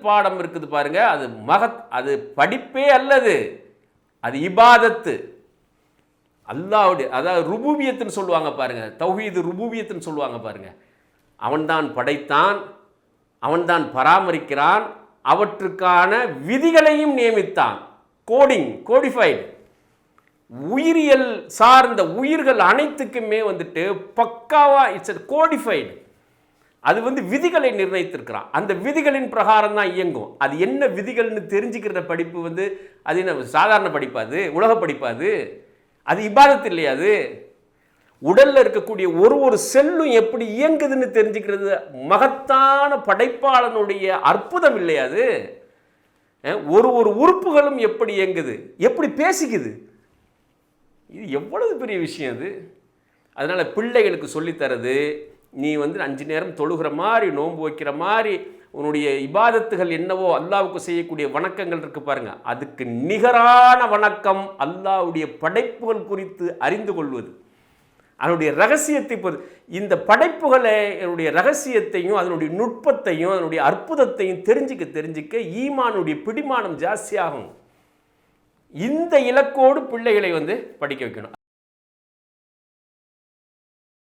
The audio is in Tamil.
பாடம் இருக்குது பாருங்க, அது படிப்பே அல்லது, அது இபாதத்து. அல்லாஹ்வுடைய, அதாவது ருபூபியத்துன்னு சொல்லுவாங்க பாருங்க, தௌஹீது ருபூபியத்துன்னு சொல்லுவாங்க பாருங்க. அவன்தான் படைத்தான், அவன்தான் பராமரிக்கிறான், அவற்றுக்கான விதிகளையும் நியமித்தான். கோடிஃபைடு. உயிரியல் சார்ந்த உயிர்கள் அனைத்துக்குமே வந்துட்டு பக்காவா இட்ஸ் கோடிஃபைடு. அது விதிகளை நிர்ணயித்திருக்கிறான். அந்த விதிகளின் பிரகாரம் தான் இயங்கும். அது என்ன விதிகள்னு தெரிஞ்சுக்கிற படிப்பு அது என்ன சாதாரண படிப்பாது, உலக படிப்பாது, அது இபாதத் இல்லையா? அது உடல்ல இருக்கக்கூடிய ஒரு செல்லும் எப்படி இயங்குதுன்னு தெரிஞ்சுக்கிறது மகத்தான படைப்பாளனுடைய அற்புதம் இல்லையா? அது ஒரு உறுப்புகளும் எப்படி இயங்குது, எப்படி பேசிக்குது, இது எவ்வளவு பெரிய விஷயம் அது. அதனால பிள்ளைகளுக்கு சொல்லித்தரது, நீ 5 நேரம் தொழுகிற மாதிரி, நோன்பு வைக்கிற மாதிரி, உன்னுடைய இபாதத்துகள் என்னவோ அல்லாஹ்வுக்கு செய்யக்கூடிய வணக்கங்கள் இருக்கு பாருங்க, அதுக்கு நிகரான வணக்கம் அல்லாஹ்வுடைய படைப்புகள் குறித்து அறிந்து கொள்வது. அதனுடைய ரகசியத்தை இந்த படைப்புகளுடைய ரகசியத்தையும் அதனுடைய நுட்பத்தையும் அதனுடைய அற்புதத்தையும் தெரிஞ்சிக்க ஈமானுடைய பிடிமானம் ஜாஸ்தியாகும். இந்த இலக்கோடு பிள்ளைகளை படிக்க வைக்கணும்.